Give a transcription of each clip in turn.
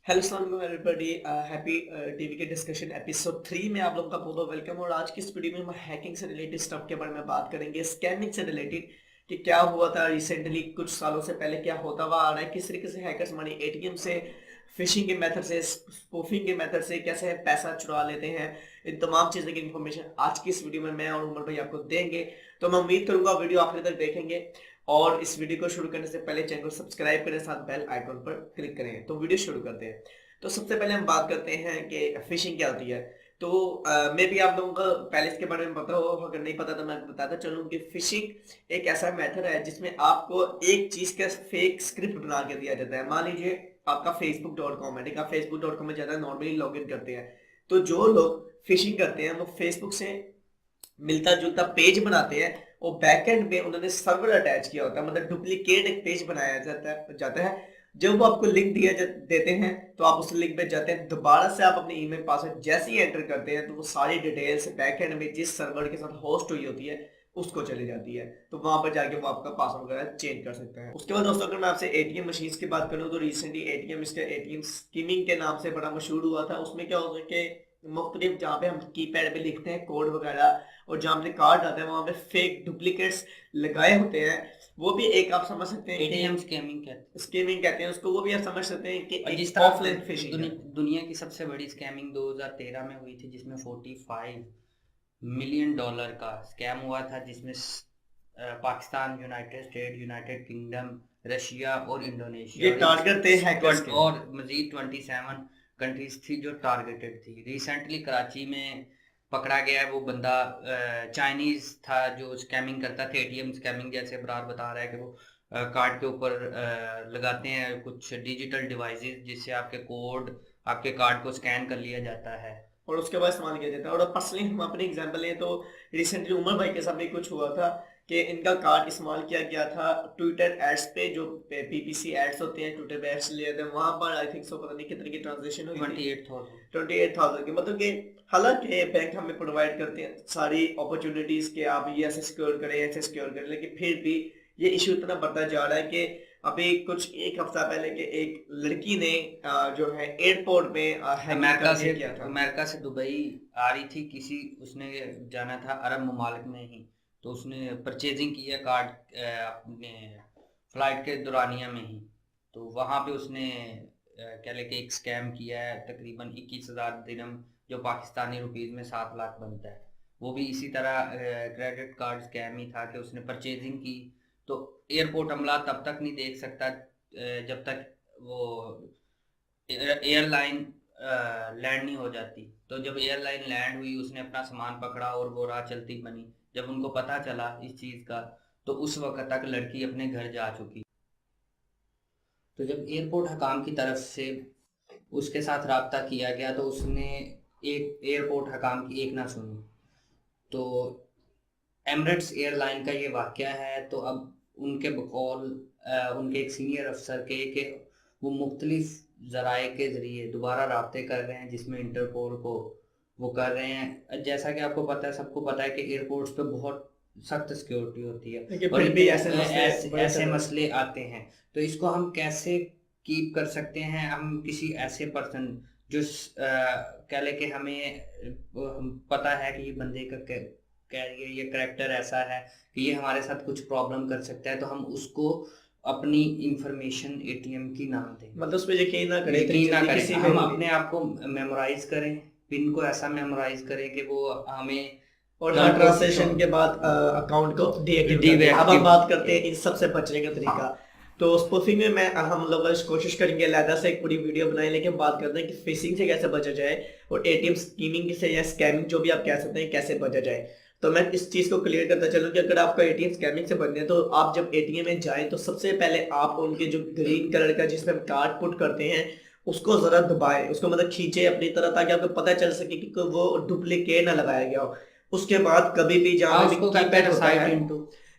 Hello अस्सलाम everybody happy TV के discussion episode 3 में आप लोगों का बहुत बहुत वेलकम। और आज की इस वीडियो में हम हैकिंग से रिलेटेड स्टफ के बारे में बात करेंगे, स्कैमिंग से रिलेटेड कि क्या हुआ था रिसेंटली, कुछ सालों से पहले क्या होता हुआ आ रहा है, किस तरीके से हैकर्स मनी एटीएम से, फिशिंग के मेथड से, स्पूफिंग के मेथड से कैसे पैसा चुरा लेते हैं। इन तमाम चीज़ों की इन्फॉर्मेशन आज की इस वीडियो में मैं और उमर भाई आपको देंगे। तो मैं उम्मीद करूंगा वीडियो आखिर तक देखेंगे और इस वीडियो को शुरू करने से पहले चैनल को सब्सक्राइब करें, साथ बेल आइकन पर क्लिक करें। तो वीडियो शुरू करते हैं। तो सबसे पहले हम बात करते हैं कि फिशिंग क्या होती है। तो मे भी आप लोगों को पहले इसके बारे में पता हो, अगर नहीं पता तो मैं बताता चलूँ कि फिशिंग एक ऐसा मेथड है जिसमें आपको एक चीज का फेक स्क्रिप्ट बना के दिया जाता है। मान लीजिए आपका facebook.com है, ठीक है, आप facebook.com में ज्यादा नॉर्मली लॉग इन करते हैं। तो जो लोग फिशिंग करते हैं वो फेसबुक से मिलता जुलता पेज बनाते हैं और बैकएंड में उन्होंने सर्वर अटैच किया होता है, मतलब डुप्लीकेट एक पेज बनाया जाता है। जब वो आपको लिंक देते हैं तो आप उस लिंक पे जाते हैं, दोबारा से आप अपने ईमेल पासवर्ड जैसे ही एंटर करते हैं तो वो सारी डिटेल्स बैकएंड में जिस सर्वर के साथ होस्ट हुई होती है उसको चली जाती है। तो वहां पर जाके वो आपका पासवर्ड वगैरह चेंज कर सकता है। उसके बाद दोस्तों अगर मैं आपसे एटीएम मशीन की बात करूं तो रिसेंटली एटीएम स्कीमिंग के नाम से बड़ा मशहूर हुआ था। उसमें क्या होता है कि मुख्तलिफ जहाँ पे हम कीपैड पे लिखते हैं कोड वगैरह और जहाँ पे कार्ड आता है वहां पे फेक डुप्लीकेट्स लगाए होते हैं। वो भी एक आप समझ सकते हैं एटीएम स्कैमिंग कहते हैं उसको। वो भी आप समझ सकते हैं कि और जिस एक तरह ऑफलाइन फिशिंग है। दुनिया की सबसे बड़ी स्कैमिंग 2013 में हुई थी जिसमें 45 मिलियन डॉलर का स्कैम हुआ था, जिसमें Pakistan, United state, United kingdom, Russia और इंडोनेशिया ये टारगेट थे हैकर्स के। और मजीद 27 कंट्रीज थी जो टारगेटेड थी। रिसेंटली कराची में पकड़ा गया है वो बंदा, चाइनीज था जो स्कैमिंग करता था, एटीएम स्कैमिंग। जैसे बरार बता रहा है कि वो कार्ड के ऊपर लगाते हैं कुछ डिजिटल डिवाइसेस जिससे आपके कार्ड को स्कैन कर लिया जाता है और उसके बाद इस्तेमाल किया जाता है। और पर्सनली हम अपनी एग्जांपल लें तो रिसेंटली उमर भाई के साथ भी कुछ हुआ था कि इनका कार्ड इस्तेमाल किया गया था ट्विटर एड्स पे, जो पीपीसी एड्स होते हैं ट्विटर पे एड्स लिए थे, वहां पर आई थिंक सो पता नहीं कितने की ट्रांजेक्शन हुई थी, 28,000 की। मतलब कि हालांकि बैंक हमें प्रोवाइड करते हैं सारी अपॉर्चुनिटीज के आप ये ऐसे सिक्योर करें ऐसे सिक्योर करें, लेकिन फिर भी ये इशू इतना बढ़ता जा रहा है कि अभी कुछ एक हफ्ता पहले के एक लड़की ने जो है एयरपोर्ट में हैकिंग करके किया था। अमेरिका से दुबई आ रही थी, उसने जाना था अरब ममालिक में ही। तो उसने परचेजिंग की है कार्ड अपने फ्लाइट के दौरानिया में ही। तो वहाँ पे उसने क्या लेके एक स्कैम किया है, तकरीबन 21,000 दिरहम, जो पाकिस्तानी रुपीज़ में 7 लाख बनता है। वो भी इसी तरह क्रेडिट कार्ड स्कैम ही था कि उसने परचेजिंग की। तो एयरपोर्ट अमला तब तक नहीं देख सकता जब तक वो एयरलाइन लैंड नहीं हो जाती। तो जब एयरलाइन लैंड हुई उसने अपना सामान पकड़ा और वो राह चलती बनी। जब उनको पता चला इस चीज़ का तो उस वक्त तक लड़की अपने घर जा चुकी। तो जब एयरपोर्ट हकाम की तरफ से उसके साथ रब्ता किया गया तो उसने एक एयरपोर्ट हकाम की एक ना सुनी। तो एमरेट्स एयरलाइन का ये वाक़या है। तो अब उनके बकौल उनके एक सीनियर अफसर के कि वो मुख्तलिफ ज़राए के ज़रिए दोबारा राब्ते कर रहे हैं, जिसमें इंटरपोल को वो कर रहे हैं। जैसा कि आपको पता है, सबको पता है कि एयरपोर्ट्स पे बहुत सख्त सिक्योरिटी होती है लेकिन और फिर भी ऐसे मसले आते हैं। तो इसको हम कैसे कीप कर सकते हैं? हम किसी ऐसे पर्सन जो कह ले कि हमें पता है कि ये बंदे का कैरियर, ये करैक्टर ऐसा है कि ये हमारे साथ कुछ प्रॉब्लम कर सकता है, तो हम उसको अपनी इंफॉर्मेशन एटीएम की ना दें। मतलब उस पर यकीन ना करें, हम अपने आप को मेमोराइज करें, पिन को ऐसा मेमोराइज करें कि वो हमें और हर ट्रांसैक्शन के बाद अकाउंट को डीएक्टिवेट कर। अब हम बात करते हैं इन सबसे बचने का तरीका। तो स्पूफिंग में हम लोग कोशिश करेंगे अलहदा से एक पूरी वीडियो बनाए, लेकिन बात करते हैं कि फिशिंग से कैसे बचा जाए और एटीएम स्कीमिंग से या स्कैमिंग जो भी आप कह सकते हैं कैसे बचा जाए। तो मैं इस चीज को क्लियर करता चलूं कि अगर आपका एटीएम स्कैमिंग से बनने है तो आप जब एटीएम में जाएं तो सबसे पहले आप उनके जो ग्रीन कलर का जिसमें हम कार्ड पुट करते हैं उसको जरा दबाएं, उसको मतलब खींचे अपनी तरह, ताकि आपको पता चल सके कि वो डुप्लीकेट ना लगाया गया हो। उसके बाद कभी भी जहाँ पे भी कीपैड होता है,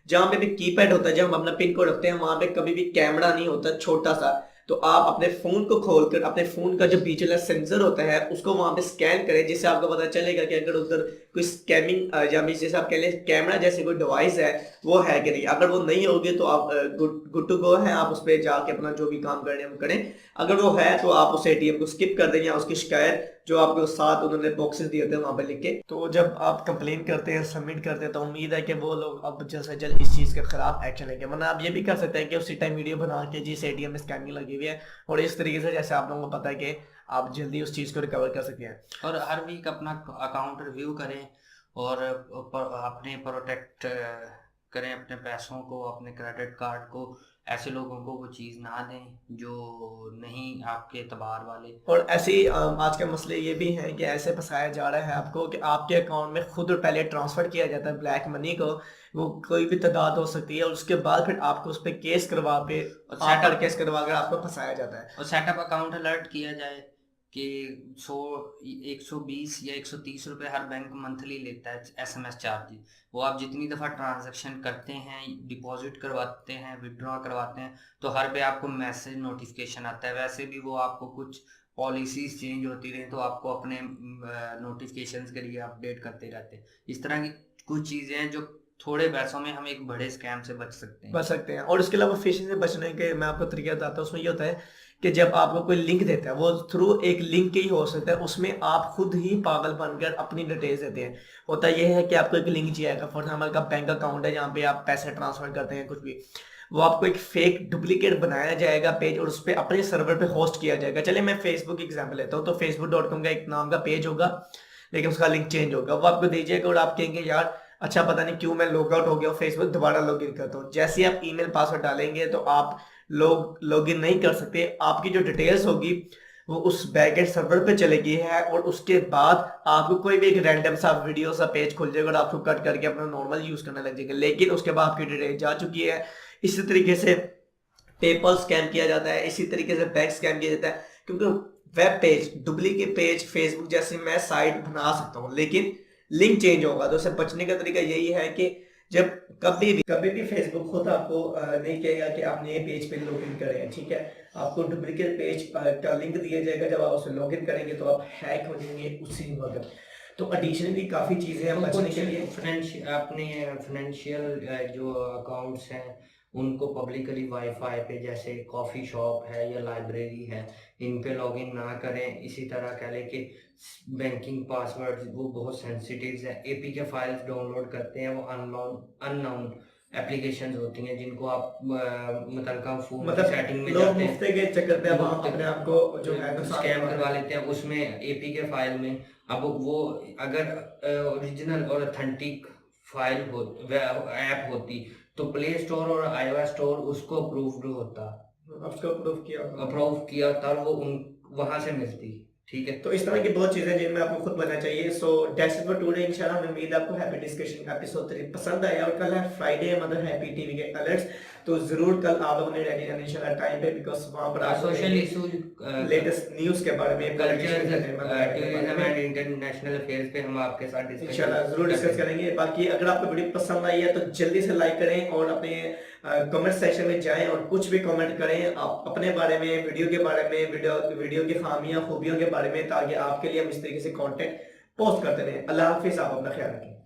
जहाँ पे भी कीपैड होता है, जब हम अपना पिन कोड रखते हैं वहां पे कभी भी कैमरा नहीं होता छोटा सा। तो आप अपने फोन को खोलकर अपने फोन का जो बीच वाला सेंसर होता है उसको वहां पे स्कैन करें, जिससे आपको पता चलेगा कि अगर उधर कोई स्कैमिंग या मीन जैसे आप कह लें कैमरा जैसे कोई डिवाइस है वो है कि नहीं। अगर वो नहीं होगी तो आप गुड टू गो है, आप उस पर जाके अपना जो भी काम करने हम करें। अगर वो है तो आप उस एटीएम को स्किप कर दें या उसकी शिकायत जो आपके साथ उन्होंने बॉक्सेस दिए थे वहां पे लिख के, तो जब आप कंप्लेन करते हैं सबमिट करते हैं तो उम्मीद है कि वो लोग अब जल्द से जल्द इस चीज़ के खिलाफ एक्शन लेंगे। वरना आप ये भी कर सकते हैं कि उसी टाइम वीडियो बना के जिस एटीएम में स्कैमिंग लगी हुई है, और इस तरीके से जैसे आप लोगों को पता है कि आप जल्दी उस चीज़ को रिकवर कर सकते हैं। और हर वीक अपना अकाउंट रिव्यू करें और अपने प्रोटेक्ट करें अपने पैसों को, अपने क्रेडिट कार्ड को। ऐसे लोगों को वो चीज़ ना दें जो नहीं आपके एतबार वाले। और ऐसे ही आज के मसले ये भी हैं कि ऐसे फंसाया जा रहा है आपको कि आपके अकाउंट में खुद पहले ट्रांसफर किया जाता है ब्लैक मनी को, वो कोई भी तादाद हो सकती है, और उसके बाद फिर आपको उस पर केस करवा पे सेटअप केस करवा कर आपको फंसाया जाता है। और सेटअप अकाउंट अलर्ट किया जाए कि 120 या 130 रुपए हर बैंक मंथली लेता है एसएमएस चार्ज। वो आप जितनी दफ़ा ट्रांजैक्शन करते हैं, डिपॉजिट करवाते हैं, विड्रॉ करवाते हैं, तो हर पे आपको मैसेज नोटिफिकेशन आता है। वैसे भी वो आपको कुछ पॉलिसीज चेंज होती रही तो आपको अपने नोटिफिकेशंस के लिए अपडेट करते रहते हैं। इस तरह की कुछ चीज़ें हैं जो थोड़े पैसों में हम एक बड़े स्कैम से बच सकते हैं। और उसके अलावा फिशिंग से बचने के मैं आपको तरीका बताता हूँ। उसमें ये होता है कि जब आपको कोई लिंक देता है वो थ्रू एक लिंक ही हो सकता है, उसमें आप खुद ही पागल बनकर अपनी डिटेल्स देते हैं। होता यह है कि आपको एक लिंक चाहिए, फॉर एग्जाम्पल का बैंक अकाउंट है जहाँ पे आप पैसे ट्रांसफर करते हैं कुछ भी, वो आपको एक फेक डुप्लीकेट बनाया जाएगा पेज और उस पर अपने सर्वर पे होस्ट किया जाएगा। चलिए मैं फेसबुक एग्जाम्पल लेता हूँ, तो facebook.com का एक नाम का पेज होगा लेकिन उसका लिंक चेंज होगा, वो आपको दीजिएगा और आप कहेंगे यार अच्छा पता नहीं क्यों मैं लॉग आउट हो गया, फेसबुक दोबारा लॉग इन करता हूँ। जैसे आप ईमेल पासवर्ड डालेंगे तो आप लॉग इन नहीं कर सकते, आपकी जो डिटेल्स होगी वो उस बैकएंड सर्वर पे चलेगी है, और उसके बाद आपको कोई भी एक रैंडम सा वीडियो सा पेज खुल जाएगा और आपको कट करके अपना नॉर्मल यूज करने लग जाएंगे, लेकिन उसके बाद आपकी डिटेल जा चुकी है। इसी तरीके से पेपल स्कैम किया जाता है, इसी तरीके से बैंक स्कैम किया जाता है, क्योंकि web page duplicate page Facebook जैसे मैं साइट बना सकता हूँ लेकिन लिंक चेंज होगा। तो उससे बचने का तरीका यही है कि जब कभी भी फेसबुक खुद आपको नहीं कहेगा कि आप नए पेज पे लॉग इन करें, ठीक है, आपको डुप्लीकेट पेज का लिंक दिया जाएगा, जब आप उसमें लॉग इन करेंगे तो आप हैक हो जाएंगे उसी वक्त। तो एडिशनली काफ़ी चीज़ें हैं बचने के लिए। अपने फाइनेंशियल जो अकाउंट्स हैं उनको पब्लिकली वाईफाई पे, जैसे कॉफ़ी शॉप है या लाइब्रेरी है, इन पे लॉगिन ना करें। इसी तरह कह लें कि बैंकिंग पासवर्ड वो बहुत सेंसिटिव है। एपीके फाइल्स डाउनलोड करते हैं वो अननोन एप्लीकेशंस होती हैं जिनको आप मुतलका फोन की सेटिंग में जाते हैं, मुफ्त के चक्कर पे आप अपने आप को जो है स्कैम करवा लेते हैं उसमें एपीके फाइल में। अब वो अगर ओरिजिनल और ऑथेंटिक फाइल हो ऐप होती तो प्ले स्टोर और iOS स्टोर उसको अप्रूव्ड होता, उसको अप्रूव किया तब वो उन वहां से मिलती। ठीक है, तो इस तरह की बहुत चीजें जिनमें आपको खुद बनना चाहिए। So that's it for today. इंशाल्लाह उम्मीद है आपको हैप्पी डिस्कशन एपिसोड 3 पसंद आया, और कल है फ्राइडे मतलब हैप्पी टीवी के अलर्ट्स, तो जरूर कल आप लोगों ने रेडी रहना इंशाल्लाह टाइम पे, बिकॉज वहां पर सोशल इशूज, लेटेस्ट न्यूज़ के बारे में, culture, tourism and international affairs पे हम आपके साथ इंशाल्लाह जरूर डिस्कस करेंगे। बाकी अगर आपको वीडियो पसंद आई है तो जल्दी से लाइक करें और अपने कमेंट सेक्शन में जाएं और कुछ भी कमेंट करें आप अपने बारे में, वीडियो के बारे में, वीडियो की खामियां खूबियों के बारे में, ताकि आपके लिए हम इस तरीके से कंटेंट पोस्ट करते रहें। अल्लाह हाफिज़, आप अपना ख्याल रखें।